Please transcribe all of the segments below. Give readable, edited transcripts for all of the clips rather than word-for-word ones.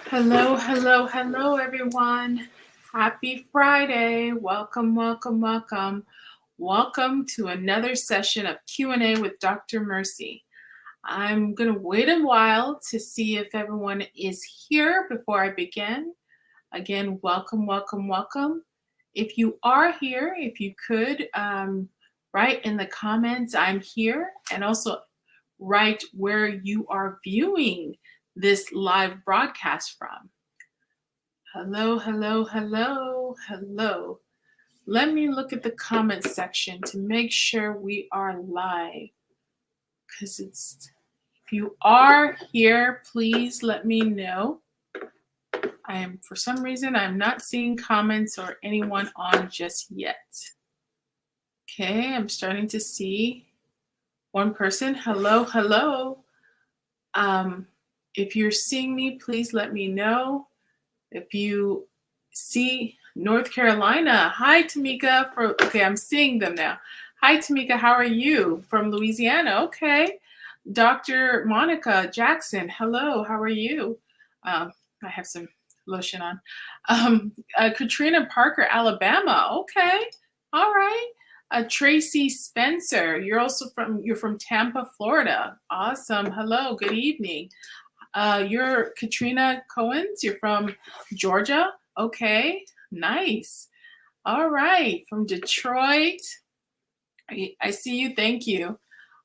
Hello, hello, hello, everyone. Happy Friday. Welcome, welcome, welcome. Welcome to another session of Q&A with Dr. Mercy. I'm going to wait a while to see if everyone is here before I begin. Again, welcome, welcome, welcome. If you are here, if you could write in the comments, I'm here, and also write where you are viewing this live broadcast from. Hello, hello, hello, hello. Let me look at the comment section to make sure we are live. Because if you are here, please let me know. For some reason, I'm not seeing comments or anyone on just yet. Okay, I'm starting to see one person. Hello, hello. If you're seeing me, please let me know. If you see North Carolina, hi Tamika. Okay, I'm seeing them now. Hi Tamika, how are you? From Louisiana, okay. Dr. Monica Jackson, hello, how are you? I have some lotion on. Katrina Parker, Alabama, okay, all right. Tracy Spencer, you're from Tampa, Florida. Awesome. Hello, good evening. You're Katrina Cohens. You're from Georgia. Okay, nice. All right, from Detroit. I see you. Thank you.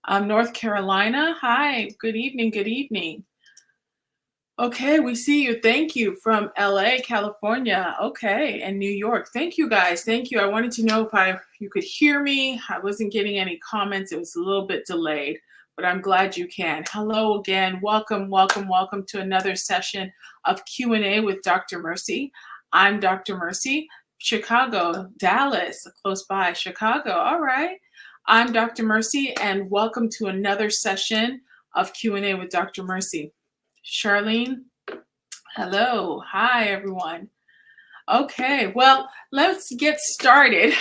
North Carolina. Hi. Good evening. Good evening. Okay, we see you. Thank you. From LA, California. Okay, and New York. Thank you, guys. Thank you. I wanted to know if you could hear me. I wasn't getting any comments. It was a little bit delayed, but I'm glad you can. Hello again. Welcome, welcome, welcome to another session of Q&A with Dr. Mercy. I'm Dr. Mercy, Chicago, Dallas, close by Chicago. All right. I'm Dr. Mercy, and welcome to another session of Q&A with Dr. Mercy. Charlene, hello. Hi, everyone. Okay, well, let's get started.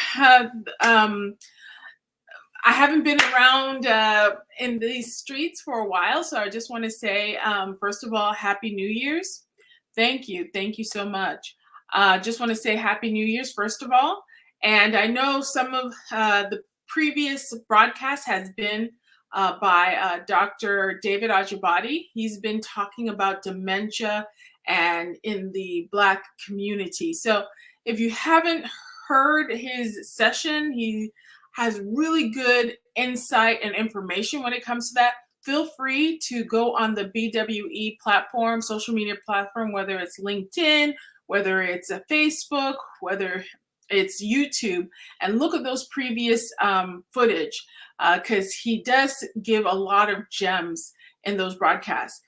I haven't been around in these streets for a while, so I just want to say, first of all, Happy New Year's. Thank you. Thank you so much. Just want to say Happy New Year's, first of all. And I know some of the previous broadcast has been by Dr. David Ajibade. He's been talking about dementia and in the Black community. So if you haven't heard his session, he has really good insight and information when it comes to that. Feel free to go on the BWE platform, social media platform, whether it's LinkedIn, whether it's a Facebook, whether it's YouTube, and look at those previous footage because he does give a lot of gems in those broadcasts.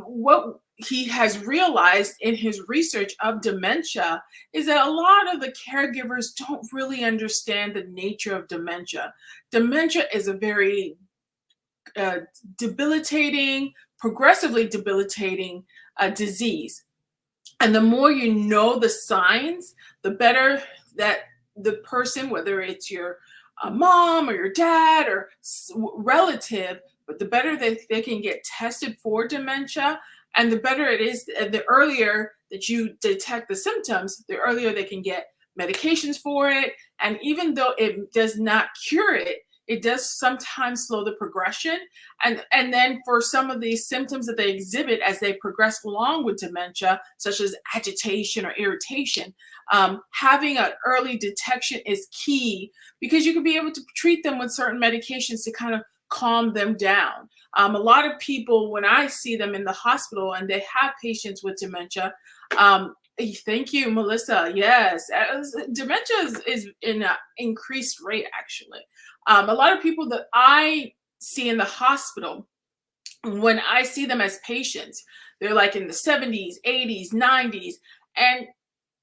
What he has realized in his research of dementia is that a lot of the caregivers don't really understand the nature of dementia. Dementia is a very debilitating, progressively debilitating disease. And the more you know the signs, the better that the person, whether it's your mom or your dad or relative, but the better that they can get tested for dementia, and the better it is, the earlier that you detect the symptoms, the earlier they can get medications for it. And even though it does not cure it, it does sometimes slow the progression. And then for some of these symptoms that they exhibit as they progress along with dementia, such as agitation or irritation, having an early detection is key because you can be able to treat them with certain medications to kind of calm them down. A lot of people, when I see them in the hospital and they have patients with dementia, thank you, Melissa. Yes, dementia is in an increased rate, actually. A lot of people that I see in the hospital, when I see them as patients, they're like in the 70s, 80s, 90s. And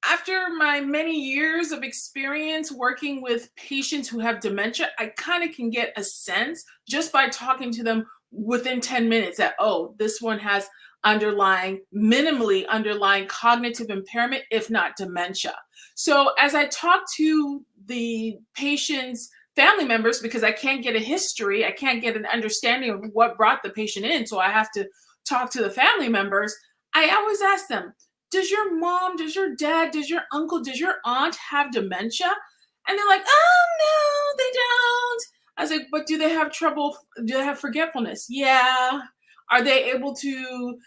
after my many years of experience working with patients who have dementia, I kind of can get a sense just by talking to them within 10 minutes that, oh, this one has minimally underlying cognitive impairment, if not dementia. So as I talk to the patient's family members, because I can't get a history, I can't get an understanding of what brought the patient in, so I have to talk to the family members, I always ask them, does your mom, does your dad, does your uncle, does your aunt have dementia? And they're like, oh, no, they don't. I was like, but do they have trouble? Do they have forgetfulness? Yeah. Are they able to,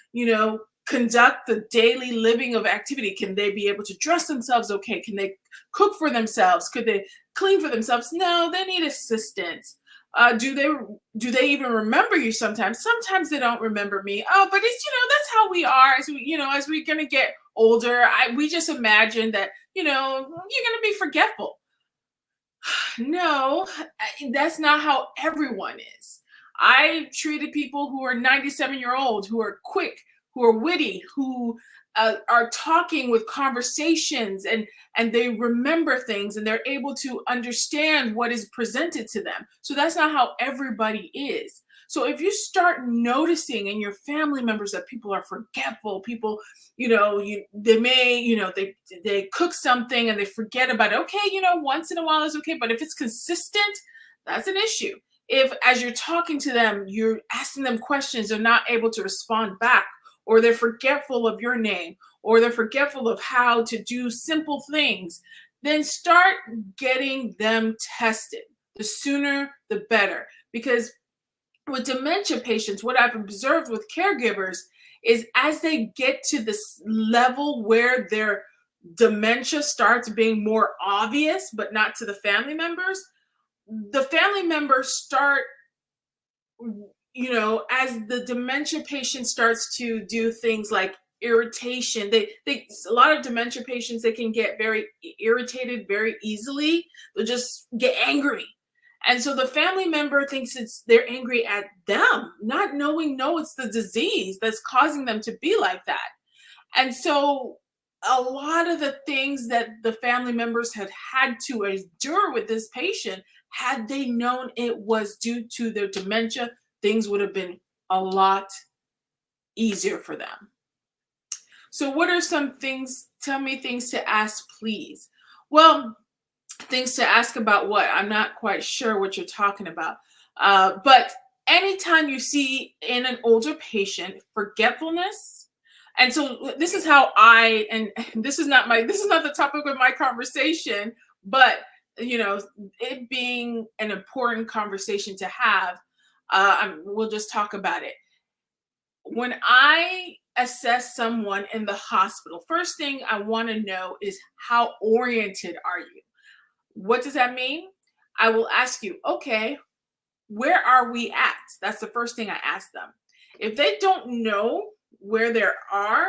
conduct the daily living of activity? Can they be able to dress themselves okay? Can they cook for themselves? Could they clean for themselves? No, they need assistance. Do they even remember you sometimes? Sometimes they don't remember me. Oh, but it's that's how we are as we're gonna get older. We just imagine that you're gonna be forgetful. No, that's not how everyone is. I treated people who are 97-year-old, who are quick, who are witty, who are talking with conversations, and they remember things, and they're able to understand what is presented to them. So that's not how everybody is. So if you start noticing in your family members that people are forgetful, people, they may, they cook something and they forget about it. Okay, once in a while is okay, but if it's consistent, that's an issue. If as you're talking to them, you're asking them questions, they're not able to respond back, or they're forgetful of your name, or they're forgetful of how to do simple things, then start getting them tested. The sooner, the better. Because with dementia patients, what I've observed with caregivers is as they get to this level where their dementia starts being more obvious, but not to the family members start, as the dementia patient starts to do things like irritation. They a lot of dementia patients, they can get very irritated very easily. They'll just get angry, and so the family member thinks they're angry at them, not knowing, no, it's the disease that's causing them to be like that. And so a lot of the things that the family members had had to endure with this patient, had they known it was due to their dementia, things would have been a lot easier for them. So, what are some things? Tell me things to ask, please. Well, things to ask about what? I'm not quite sure what you're talking about. But anytime you see in an older patient forgetfulness, and so this is how and this is not the topic of my conversation, but it being an important conversation to have, we'll just talk about it. When I assess someone in the hospital, first thing I want to know is, how oriented are you? What does that mean? I will ask you, okay, where are we at? That's the first thing I ask them. If they don't know where they are,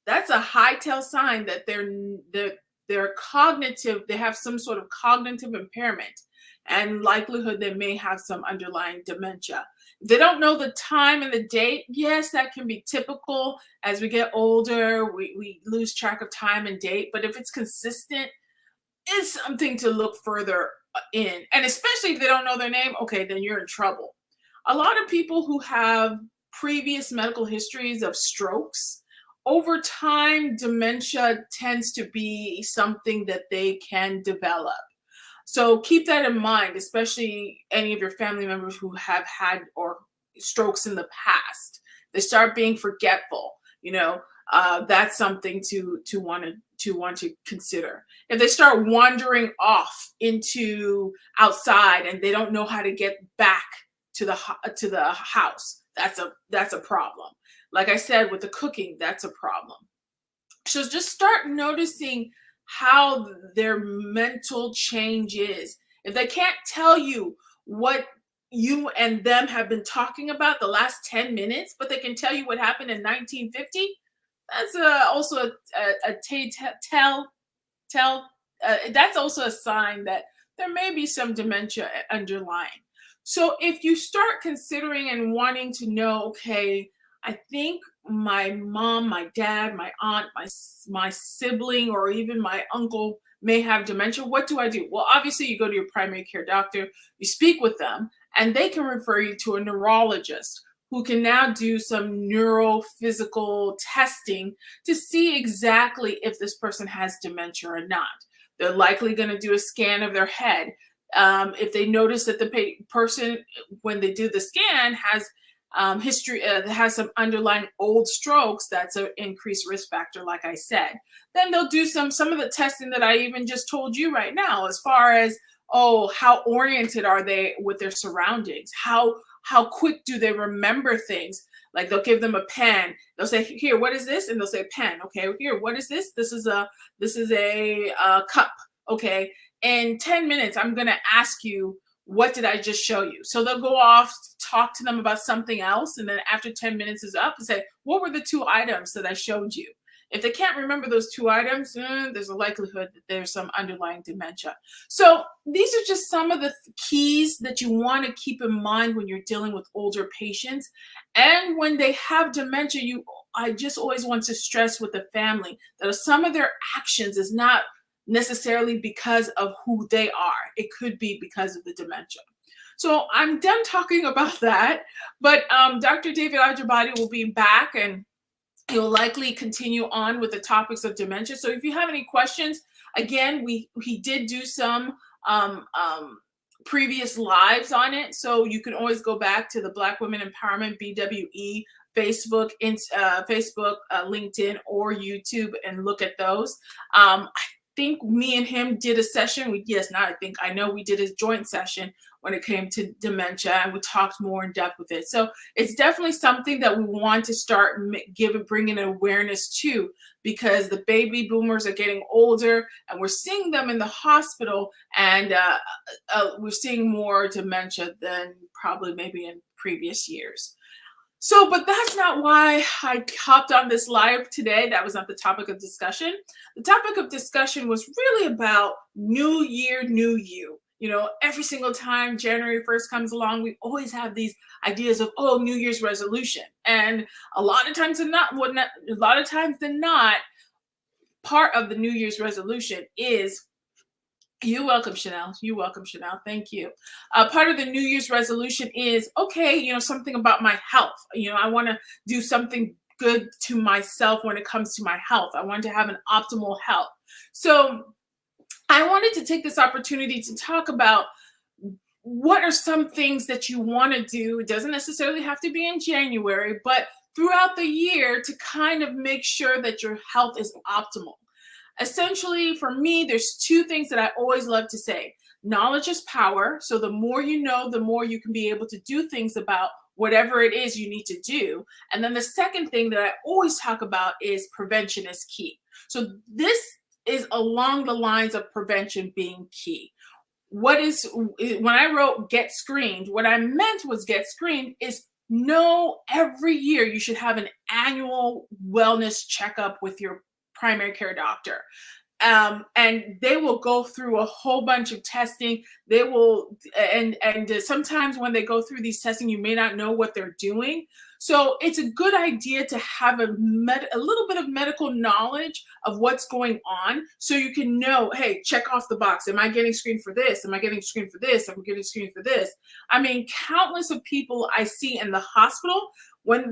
that's a high tail sign that they're cognitive, they have some sort of cognitive impairment, and likelihood they may have some underlying dementia. If they don't know the time and the date, yes, that can be typical. As we get older, we lose track of time and date, but if it's consistent, is something to look further in. And especially if they don't know their name, okay, then you're in trouble. A lot of people who have previous medical histories of strokes, over time, dementia tends to be something that they can develop. So keep that in mind, especially any of your family members who have had or strokes in the past. They start being forgetful. That's something to want to consider. If they start wandering off into outside and they don't know how to get back to the house, that's a problem. Like I said, with the cooking, that's a problem. So just start noticing how their mental change is. If they can't tell you what you and them have been talking about the last 10 minutes, but they can tell you what happened in 1950, that's also tell that's also a sign that there may be some dementia underlying. So if you start considering and wanting to know, okay, I think my mom, my dad, my aunt, my sibling, or even my uncle may have dementia, what do I do? Well, obviously you go to your primary care doctor, you speak with them, and they can refer you to a neurologist who can now do some neurophysical testing to see exactly if this person has dementia or not. They're likely going to do a scan of their head. If they notice that the person, when they do the scan, has history that has some underlying old strokes, that's an increased risk factor, like I said. Then they'll do some of the testing that I even just told you right now, as far as, oh, how oriented are they with their surroundings? How quick do they remember things? Like they'll give them a pen. They'll say, "Here, what is this?" And they'll say, "Pen." Okay, here, what is this? This is a cup. Okay, in 10 minutes, I'm gonna ask you, what did I just show you? So they'll go off, talk to them about something else, and then after 10 minutes is up, and say, what were the two items that I showed you? If they can't remember those two items, there's a likelihood that there's some underlying dementia. So these are just some of the keys that you want to keep in mind when you're dealing with older patients. And when they have dementia, I just always want to stress with the family that some of their actions is not necessarily because of who they are. It could be because of the dementia. So I'm done talking about that, but Dr. David Ajibade will be back, and he'll likely continue on with the topics of dementia. So if you have any questions, again, he did do some previous lives on it. So you can always go back to the Black Women Empowerment, BWE, Facebook, LinkedIn, or YouTube and look at those. I think me and him did a session. I know we did a joint session when it came to dementia, and we talked more in depth with it. So it's definitely something that we want to start bringing awareness to, because the baby boomers are getting older, and we're seeing them in the hospital, and we're seeing more dementia than probably maybe in previous years. So, but that's not why I hopped on this live today. That was not the topic of discussion. The topic of discussion was really about New Year, New You. You know, every single time January 1st comes along, we always have these ideas of, oh, New Year's resolution. And a lot of times than not, part of the New Year's resolution is, you're welcome, Chanel. You're welcome, Chanel. Thank you. Part of the New Year's resolution is, okay, something about my health. I want to do something good to myself when it comes to my health. I want to have an optimal health. So I wanted to take this opportunity to talk about what are some things that you want to do. It doesn't necessarily have to be in January, but throughout the year, to kind of make sure that your health is optimal. Essentially, for me, there's two things that I always love to say. Knowledge is power. So the more you know, the more you can be able to do things about whatever it is you need to do. And then the second thing that I always talk about is prevention is key. So this is along the lines of prevention being key. When I wrote get screened, what I meant was get screened is every year you should have an annual wellness checkup with your primary care doctor. And they will go through a whole bunch of testing. They will, and sometimes when they go through these testing, you may not know what they're doing. So it's a good idea to have a little bit of medical knowledge of what's going on, so you can know, hey, check off the box. Am I getting screened for this? Am I getting screened for this? Am I getting screened for this? I mean, countless of people I see in the hospital,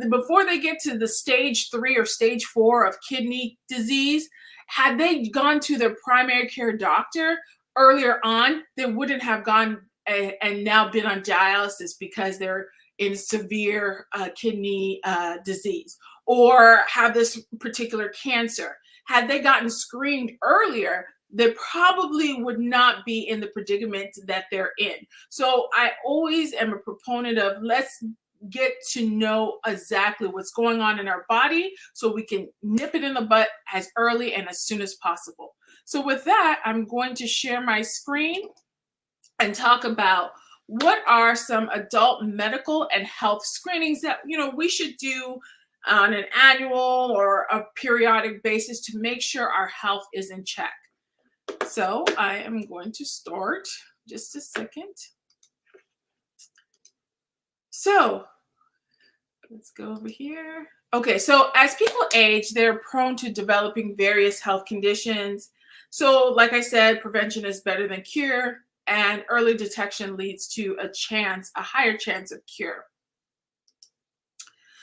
before they get to the stage 3 or stage 4 of kidney disease, had they gone to their primary care doctor earlier on, they wouldn't have gone and now been on dialysis because they're in severe kidney disease, or have this particular cancer. Had they gotten screened earlier, they probably would not be in the predicament that they're in. So I always am a proponent of, let's get to know exactly what's going on in our body so we can nip it in the butt as early and as soon as possible. So with that, I'm going to share my screen and talk about what are some adult medical and health screenings that we should do on an annual or a periodic basis to make sure our health is in check. So I am going to start just a second. So let's go over here. Okay, so as people age, they're prone to developing various health conditions. So like I said, prevention is better than cure, and early detection leads to a higher chance of cure.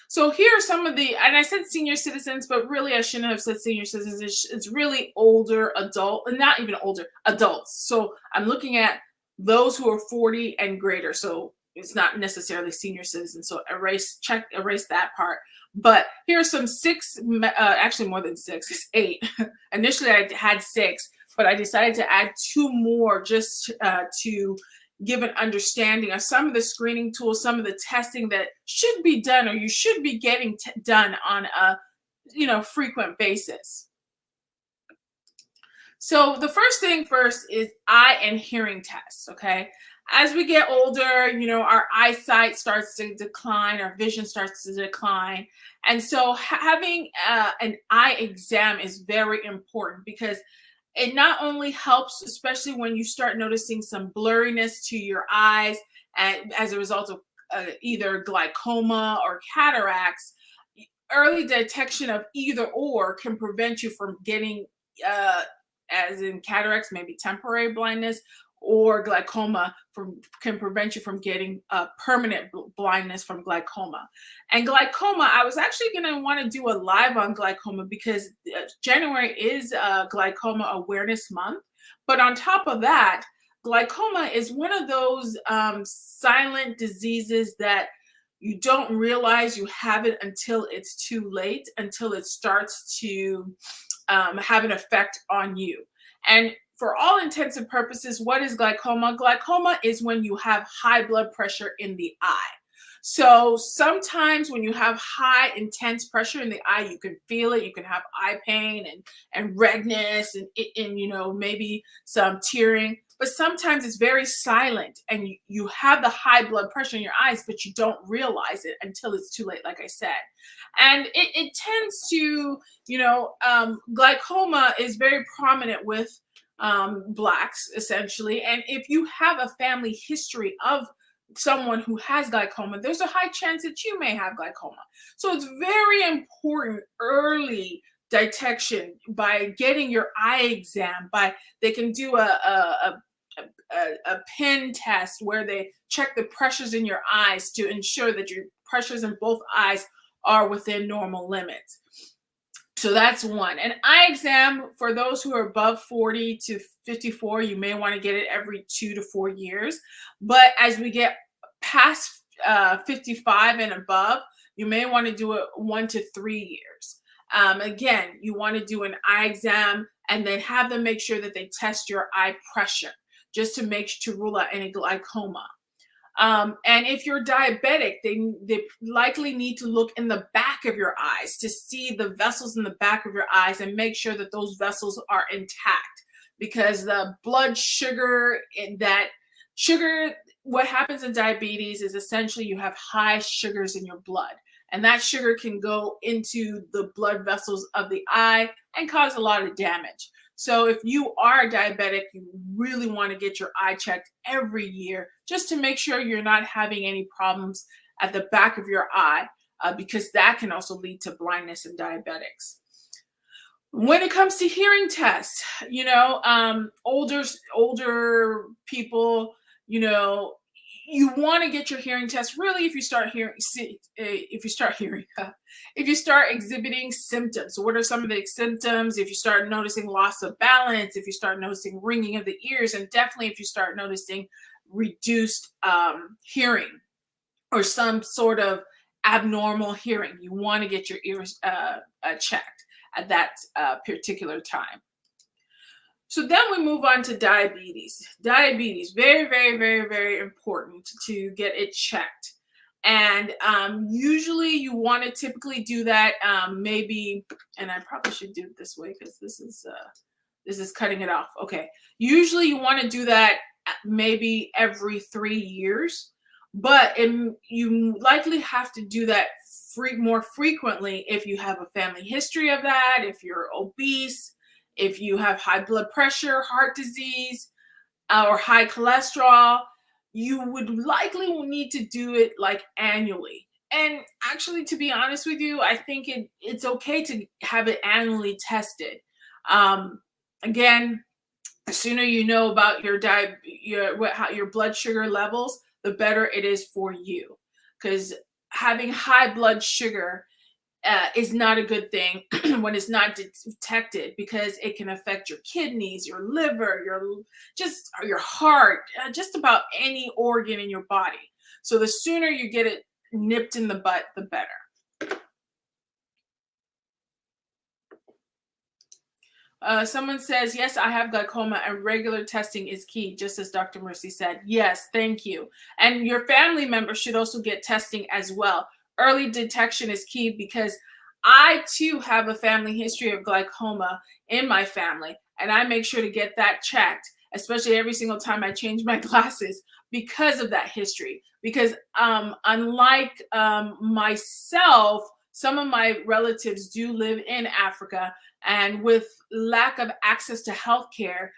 So here are some of and I said senior citizens, but really I shouldn't have said senior citizens. It's really older adult, and not even older, adults. So I'm looking at those who are 40 and greater. So it's not necessarily senior citizen, so erase that part. But here's some actually more than six, it's eight. Initially I had six, but I decided to add two more just to give an understanding of some of the screening tools, some of the testing that should be done or you should be getting done on a frequent basis. So the first thing first is eye and hearing tests, okay? As we get older, our eyesight starts to decline, our vision starts to decline. And so having an eye exam is very important because it not only helps, especially when you start noticing some blurriness to your eyes and as a result of either glaucoma or cataracts. Early detection of either or can prevent you from getting as in cataracts, maybe temporary blindness, or glaucoma can prevent you from getting permanent blindness from glaucoma. And glaucoma, I was actually going to want to do a live on glaucoma because January is Glaucoma Awareness Month. But on top of that, glaucoma is one of those silent diseases that you don't realize you have it until it's too late, until it starts to have an effect on you. And for all intents and purposes, what is glaucoma? Glaucoma is when you have high blood pressure in the eye. So sometimes when you have high intense pressure in the eye, you can feel it. You can have eye pain and redness and maybe some tearing. But sometimes it's very silent and you have the high blood pressure in your eyes, but you don't realize it until it's too late, like I said. And it tends to, glaucoma is very prominent with Blacks, essentially. And if you have a family history of someone who has glaucoma, there's a high chance that you may have glaucoma. So it's very important early detection by getting your eye exam. They can do a pin test where they check the pressures in your eyes to ensure that your pressures in both eyes are within normal limits. So that's one. An eye exam for those who are above 40 to 54, you may want to get it every 2 to 4 years. But as we get past 55 and above, you may want to do it 1 to 3 years. Again, you want to do an eye exam and then have them make sure that they test your eye pressure just to rule out any glaucoma. And if you're diabetic, they likely need to look in the back of your eyes to see the vessels in the back of your eyes and make sure that those vessels are intact, because the blood sugar what happens in diabetes is essentially you have high sugars in your blood, and that sugar can go into the blood vessels of the eye and cause a lot of damage. So if you are diabetic, you really want to get your eye checked every year just to make sure you're not having any problems at the back of your eye, because that can also lead to blindness in diabetics. When it comes to hearing tests, older people, you want to get your hearing test really if you start exhibiting symptoms. So what are some of the symptoms? If you start noticing loss of balance, if you start noticing ringing of the ears, and definitely if you start noticing reduced hearing or some sort of abnormal hearing, you want to get your ears checked at that particular time. So then we move on to diabetes. Diabetes, very, very, very, very important to get it checked. And usually you want to typically do that maybe, and I probably should do it this way because this is cutting it off. Okay. Usually you want to do that maybe every 3 years, but you likely have to do that more frequently if you have a family history of that, if you're obese, if you have high blood pressure, heart disease, or high cholesterol. You would likely need to do it like annually. And actually, to be honest with you, I think it's okay to have it annually tested. Again, the sooner you know about your blood sugar levels, the better it is for you. Because having high blood sugar is not a good thing when it's not detected, because it can affect your kidneys, your liver, your heart, just about any organ in your body. So the sooner you get it nipped in the butt, the better. Someone says, yes, I have glaucoma and regular testing is key, just as Dr. Mercy said. Yes, thank you. And your family members should also get testing as well. Early detection is key because I too have a family history of glaucoma in my family, and I make sure to get that checked, especially every single time I change my glasses because of that history. Because unlike myself, some of my relatives do live in Africa, and with lack of access to healthcare,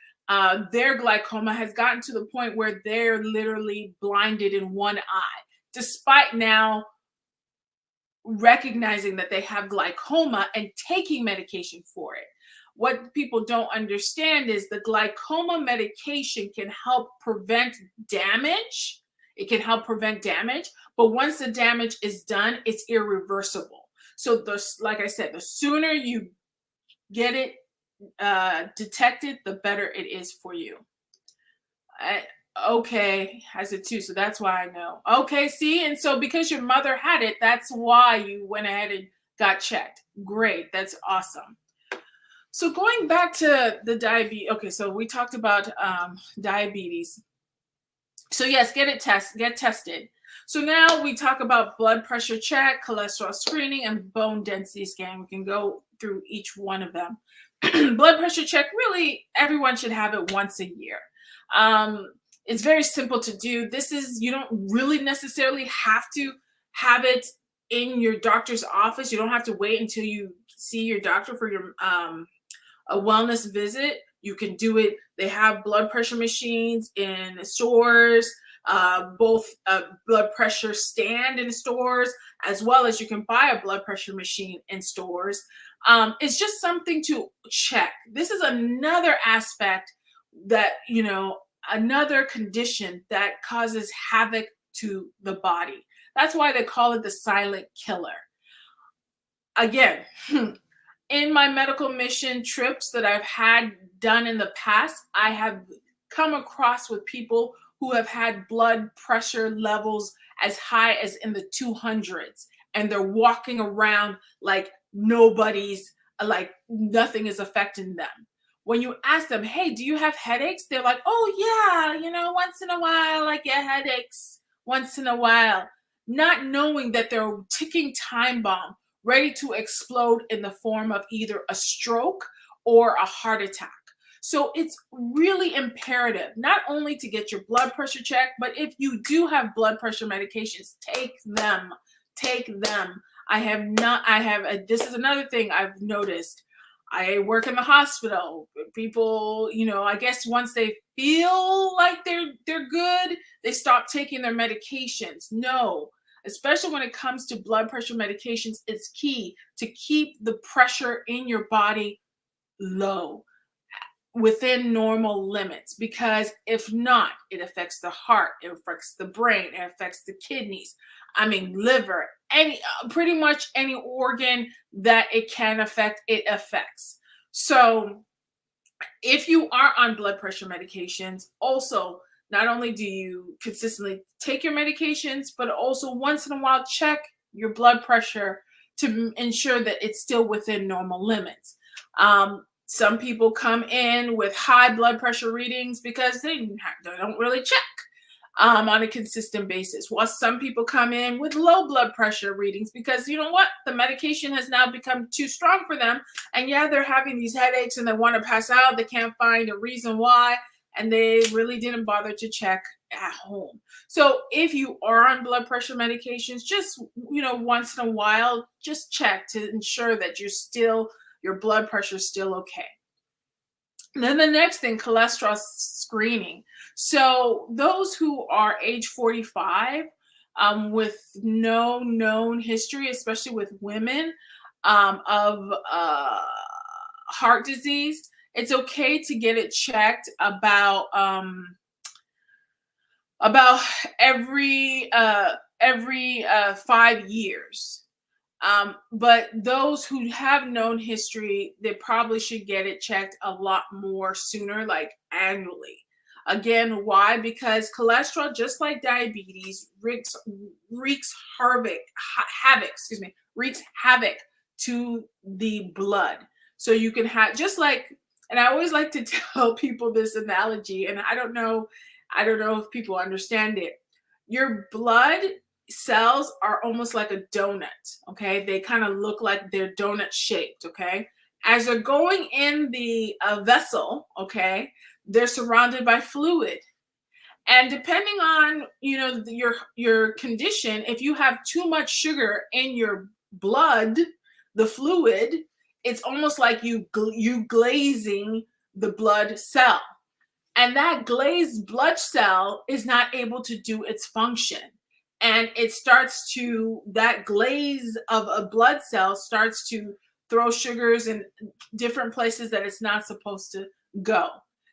their glaucoma has gotten to the point where they're literally blinded in one eye, despite now recognizing that they have glaucoma and taking medication for it. What people don't understand is the glaucoma medication can help prevent damage. It can help prevent damage, but once the damage is done, it's irreversible. So, like I said, the sooner you get it detected, the better it is for you. Okay, has it too, so that's why I know. Okay, see, and so because your mother had it, that's why you went ahead and got checked. Great, that's awesome. So going back to the diabetes, okay, so we talked about diabetes. So yes, get tested. So now we talk about blood pressure check, cholesterol screening, and bone density scan. We can go through each one of them. Blood pressure check, really, everyone should have it once a year. It's very simple to do. You don't really necessarily have to have it in your doctor's office. You don't have to wait until you see your doctor for your a wellness visit. You can do it. They have blood pressure machines in stores, both a blood pressure stand in stores, as well as you can buy a blood pressure machine in stores. It's just something to check. This is another aspect that, another condition that causes havoc to the body. That's why they call it the silent killer. Again, in my medical mission trips that I've had done in the past, I have come across with people who have had blood pressure levels as high as in the 200s, and they're walking around like like nothing is affecting them. When you ask them, hey, do you have headaches? They're like, oh yeah, once in a while I get headaches, once in a while, not knowing that they're a ticking time bomb ready to explode in the form of either a stroke or a heart attack. So it's really imperative not only to get your blood pressure checked, but if you do have blood pressure medications, take them. Take them. This is another thing I've noticed. I work in the hospital. People, I guess once they feel like they're good, they stop taking their medications. No, especially when it comes to blood pressure medications, it's key to keep the pressure in your body low, within normal limits, because if not, it affects the heart, it affects the brain, it affects the kidneys, liver, pretty much any organ that it can affect, it affects. So if you are on blood pressure medications, also, not only do you consistently take your medications, but also once in a while check your blood pressure to ensure that it's still within normal limits. Some people come in with high blood pressure readings because they don't really check on a consistent basis, while some people come in with low blood pressure readings because, you know what, the medication has now become too strong for them, and yeah, they're having these headaches and they want to pass out. They can't find a reason why, and they really didn't bother to check at home. So if you are on blood pressure medications, just, once in a while, just check to ensure that your blood pressure is still okay. And then the next thing, cholesterol screening. So those who are age 45 with no known history, especially with women, of heart disease, it's okay to get it checked about every 5 years. But those who have known history, they probably should get it checked a lot more sooner, like annually. Again, why? Because cholesterol, just like diabetes, wreaks havoc to the blood. So you can have, just like, and I always like to tell people this analogy, and I don't know if people understand it. Your blood cells are almost like a donut, okay? They kind of look like they're donut shaped, okay? As they're going in the vessel, okay, they're surrounded by fluid. And depending on, your condition, if you have too much sugar in your blood, the fluid, it's almost like you glazing the blood cell. And that glazed blood cell is not able to do its function. And that glaze of a blood cell starts to throw sugars in different places that it's not supposed to go.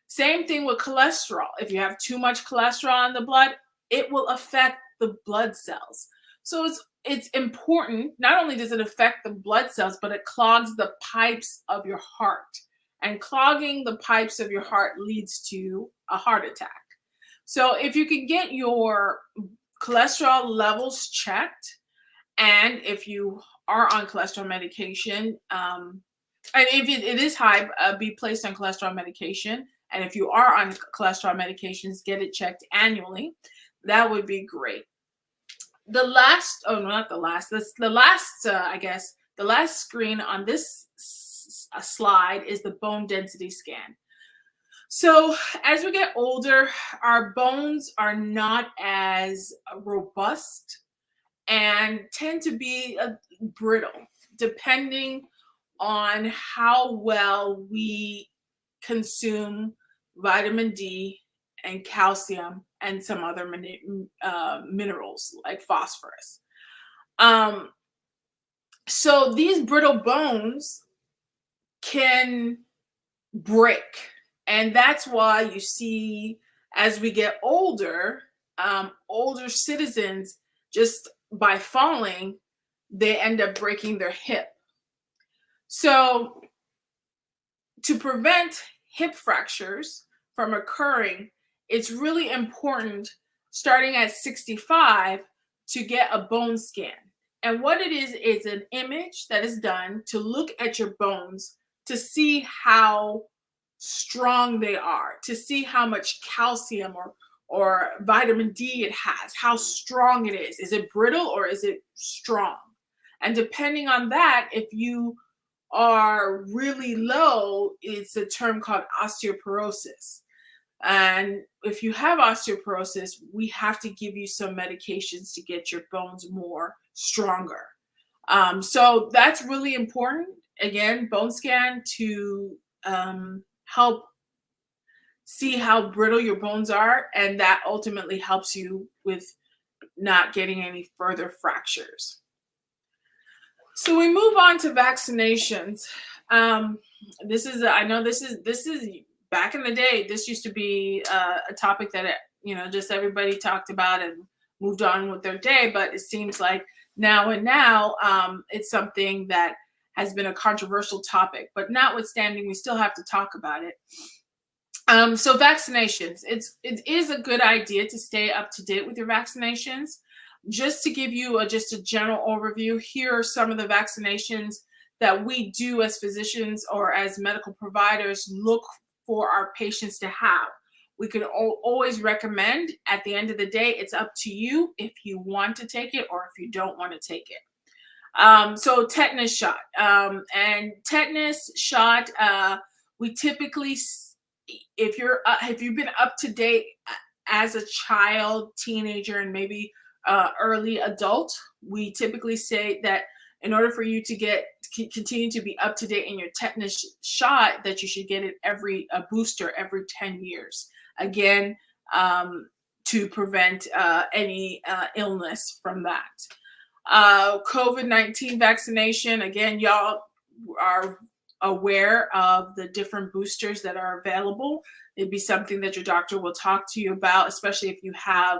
Same thing with cholesterol. If you have too much cholesterol in the blood, it will affect the blood cells. So it's important. Not only does it affect the blood cells, but it clogs the pipes of your heart. And clogging the pipes of your heart leads to a heart attack. So if you can get your cholesterol levels checked, and if you are on cholesterol medication, and if it is high, be placed on cholesterol medication. And if you are on cholesterol medications, get it checked annually. That would be great. The last screen on this slide is the bone density scan. So as we get older, our bones are not as robust and tend to be brittle, depending on how well we consume vitamin D and calcium and some other minerals like phosphorus. So these brittle bones can break. And that's why you see, as we get older, older citizens, just by falling, they end up breaking their hip. So to prevent hip fractures from occurring, it's really important, starting at 65, to get a bone scan. And what it is an image that is done to look at your bones to see how strong they are, to see how much calcium or vitamin D it has, how strong it is. Is it brittle or is it strong? And depending on that, if you are really low, it's a term called osteoporosis. And if you have osteoporosis, we have to give you some medications to get your bones more stronger. So that's really important. Again, bone scan to help see how brittle your bones are, and that ultimately helps you with not getting any further fractures. So we move on to vaccinations. This is back in the day. This used to be a topic that just everybody talked about and moved on with their day. But it seems like now it's something that has been a controversial topic. But notwithstanding, we still have to talk about it. So vaccinations. It is a good idea to stay up to date with your vaccinations. Just to give you just a general overview, here are some of the vaccinations that we do as physicians or as medical providers look for our patients to have. We can always recommend. At the end of the day, it's up to you if you want to take it or if you don't want to take it. So tetanus shot. And tetanus shot, we typically, if you've been up to date as a child, teenager, and maybe early adult, we typically say that in order for you to continue to be up to date in your tetanus shot, that you should get it a booster every 10 years. Again, to prevent any illness from that. COVID-19 vaccination, again, y'all are aware of the different boosters that are available. It'd be something that your doctor will talk to you about, especially if you have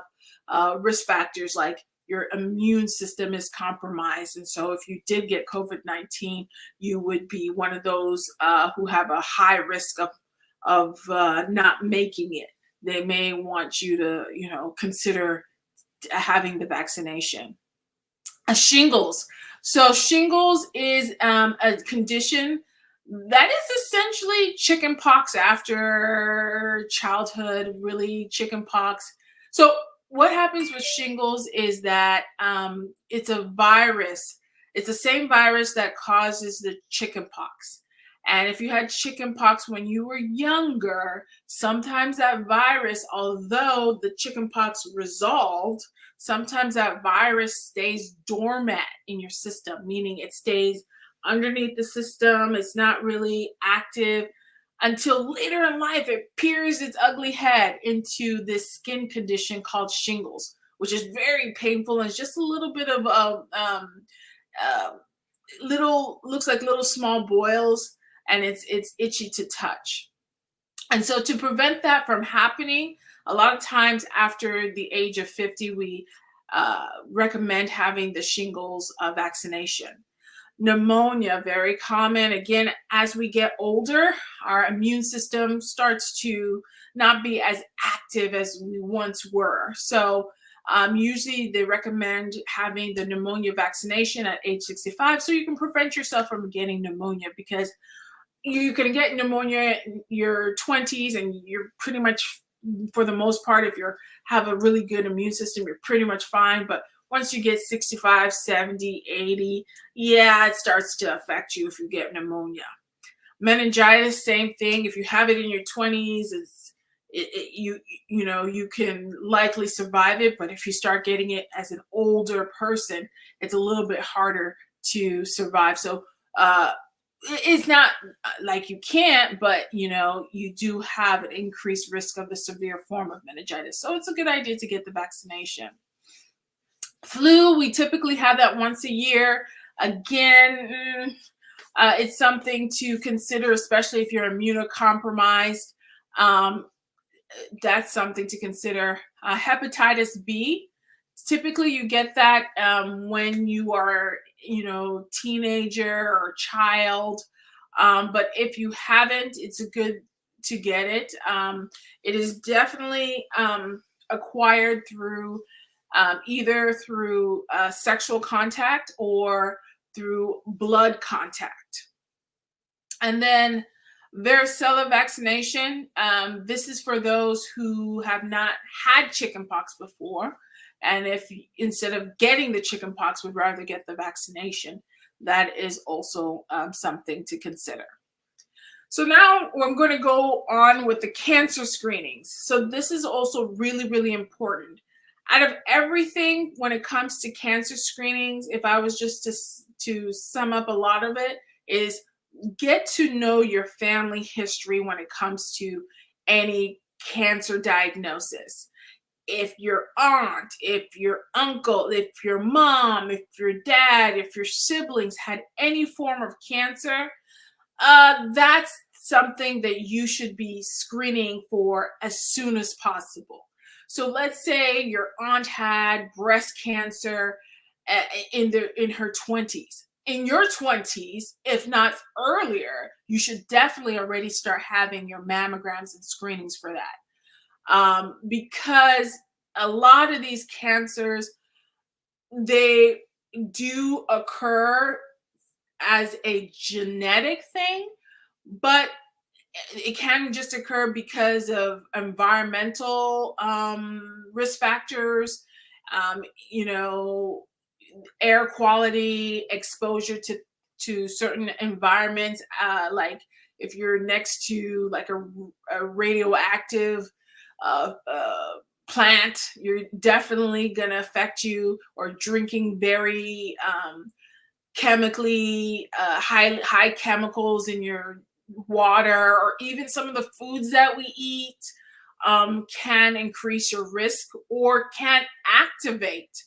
risk factors like your immune system is compromised. And so if you did get COVID-19, you would be one of those who have a high risk of not making it. they may want you to, consider having the vaccination. Shingles. So shingles is a condition that is essentially chicken pox after childhood, really chicken pox. So what happens with shingles is that it's a virus. It's the same virus that causes the chicken pox. And if you had chicken pox when you were younger, sometimes that virus, although the chicken pox resolved, sometimes that virus stays dormant in your system, meaning it stays underneath the system. It's not really active until later in life it peers its ugly head into this skin condition called shingles, which is very painful and it's just a little bit of uh, little, looks like little small boils, and it's itchy to touch. And so to prevent that from happening, a lot of times after the age of 50, we recommend having the shingles vaccination. Pneumonia, very common. Again, as we get older, our immune system starts to not be as active as we once were. So usually they recommend having the pneumonia vaccination at age 65 so you can prevent yourself from getting pneumonia, because you can get pneumonia in your 20s and you're pretty much, for the most part, if you have a really good immune system, you're pretty much fine. But once you get 65, 70, 80, yeah, it starts to affect you if you get pneumonia. Meningitis, same thing. If you have it in your 20s, you can likely survive it. But if you start getting it as an older person, it's a little bit harder to survive. So it's not like you can't, but you do have an increased risk of the severe form of meningitis. So it's a good idea to get the vaccination. Flu, we typically have that once a year. Again, it's something to consider, especially if you're immunocompromised. That's something to consider. Hepatitis B, typically you get that when you are, teenager or child. But if you haven't, it's a good to get it. It is definitely acquired through either through sexual contact or through blood contact. And then varicella vaccination. This is for those who have not had chickenpox before. And if instead of getting the chickenpox would rather get the vaccination, that is also something to consider. So now I'm going to go on with the cancer screenings. So this is also really, really important. Out of everything, when it comes to cancer screenings, if I was just to sum up a lot of it, is get to know your family history when it comes to any cancer diagnosis. If your aunt, if your uncle, if your mom, if your dad, if your siblings had any form of cancer, that's something that you should be screening for as soon as possible. So let's say your aunt had breast cancer in her 20s. In your 20s, if not earlier, you should definitely already start having your mammograms and screenings for that. Because a lot of these cancers, they do occur as a genetic thing, but it can just occur because of environmental risk factors, you know, air quality, exposure to certain environments, like if you're next to like a radioactive plant, you're definitely gonna affect you, or drinking very chemically high chemicals in your water, or even some of the foods that we eat can increase your risk or can activate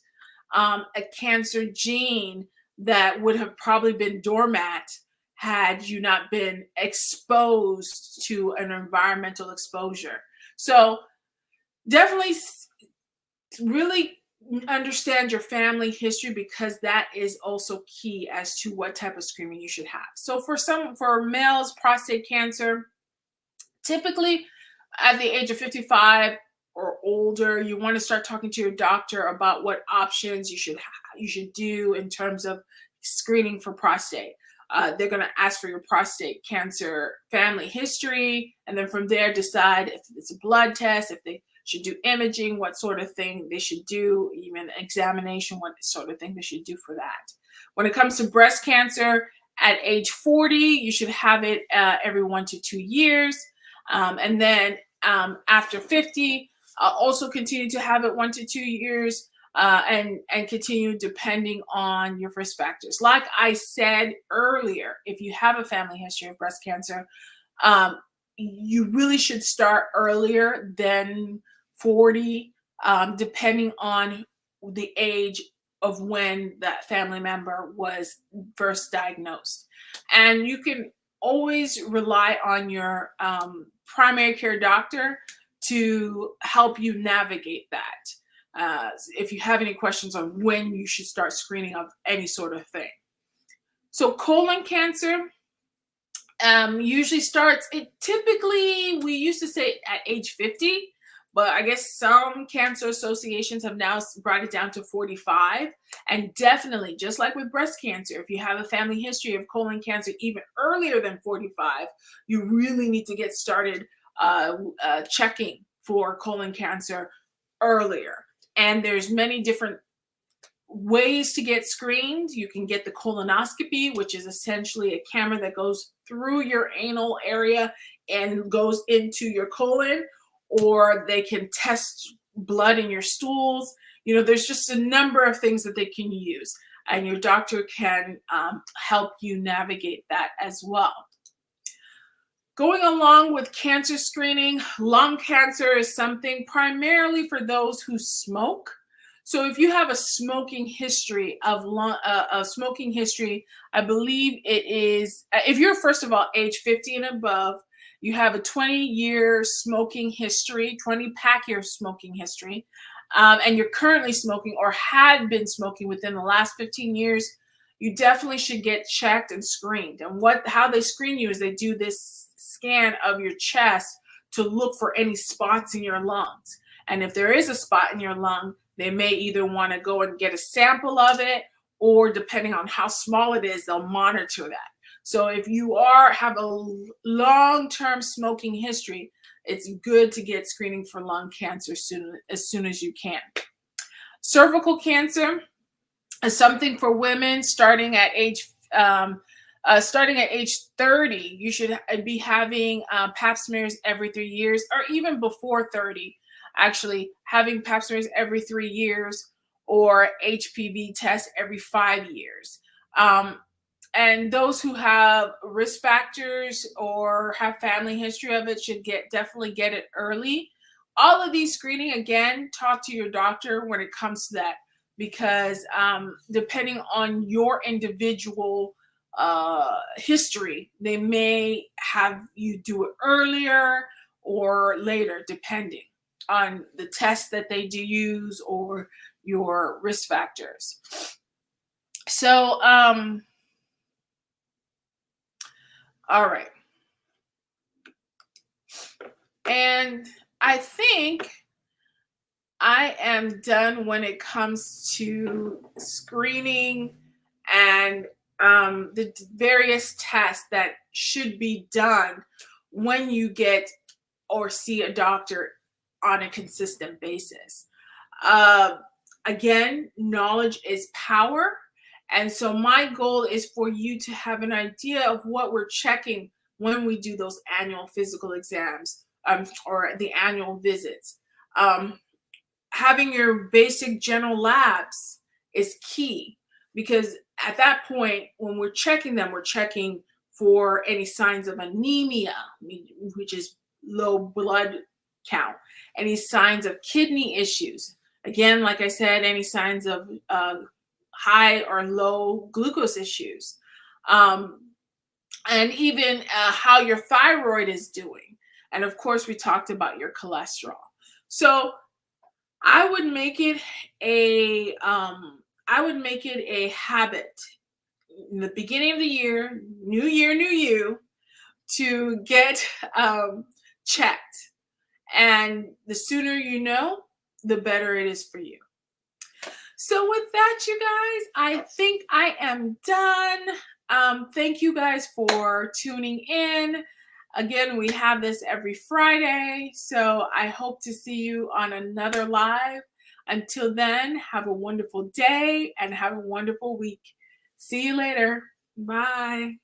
a cancer gene that would have probably been dormant had you not been exposed to an environmental exposure. So definitely really understand your family history, because that is also key as to what type of screening you should have. So for males, prostate cancer, typically at the age of 55 or older, you want to start talking to your doctor about what options you should do in terms of screening for prostate. They're going to ask for your prostate cancer family history, and then from there decide if it's a blood test, if they should do imaging, what sort of thing they should do, even examination, what sort of thing they should do for that. When it comes to breast cancer, at age 40, you should have it every 1 to 2 years. And then after 50, also continue to have it 1 to 2 years, and continue depending on your risk factors. Like I said earlier, if you have a family history of breast cancer, you really should start earlier than 40, depending on the age of when that family member was first diagnosed. And you can always rely on your primary care doctor to help you navigate that. If you have any questions on when you should start screening of any sort of thing. So colon cancer usually starts, typically we used to say at age 50, but I guess some cancer associations have now brought it down to 45. And definitely, just like with breast cancer, if you have a family history of colon cancer even earlier than 45, you really need to get started checking for colon cancer earlier. And there's many different ways to get screened. You can get the colonoscopy, which is essentially a camera that goes through your anal area and goes into your colon, or they can test blood in your stools. There's just a number of things that they can use, and your doctor can help you navigate that as well. Going along with cancer screening, lung cancer is something primarily for those who smoke. So if you have a smoking history I believe it is, if you're first of all age 50 and above, you have a 20-year smoking history, 20-pack-year smoking history, and you're currently smoking or had been smoking within the last 15 years, you definitely should get checked and screened. And how they screen you is they do this scan of your chest to look for any spots in your lungs. And if there is a spot in your lung, they may either want to go and get a sample of it, or depending on how small it is, they'll monitor that. So if you have a long-term smoking history, it's good to get screening for lung cancer as soon as you can. Cervical cancer is something for women starting at age 30. You should be having pap smears every 3 years, or even before 30. Actually, having pap smears every 3 years, or HPV tests every 5 years. And those who have risk factors or have family history of it should definitely get it early. All of these screening, again, talk to your doctor when it comes to that, because depending on your individual history, they may have you do it earlier or later, depending on the tests that they do use or your risk factors. So, all right. And I think I am done when it comes to screening and the various tests that should be done when you get or see a doctor on a consistent basis. Again, knowledge is power. And so my goal is for you to have an idea of what we're checking when we do those annual physical exams or the annual visits. Having your basic general labs is key, because at that point, when we're checking them, we're checking for any signs of anemia, which is low blood count, any signs of kidney issues. Again, like I said, any signs of high or low glucose issues, and even how your thyroid is doing. And of course, we talked about your cholesterol. So I would make it a habit in the beginning of the year, new year, new you, to get checked. And the sooner you know, the better it is for you. So with that, you guys, I think I am done. Thank you guys for tuning in. Again, we have this every Friday, so I hope to see you on another live. Until then, have a wonderful day and have a wonderful week. See you later. Bye.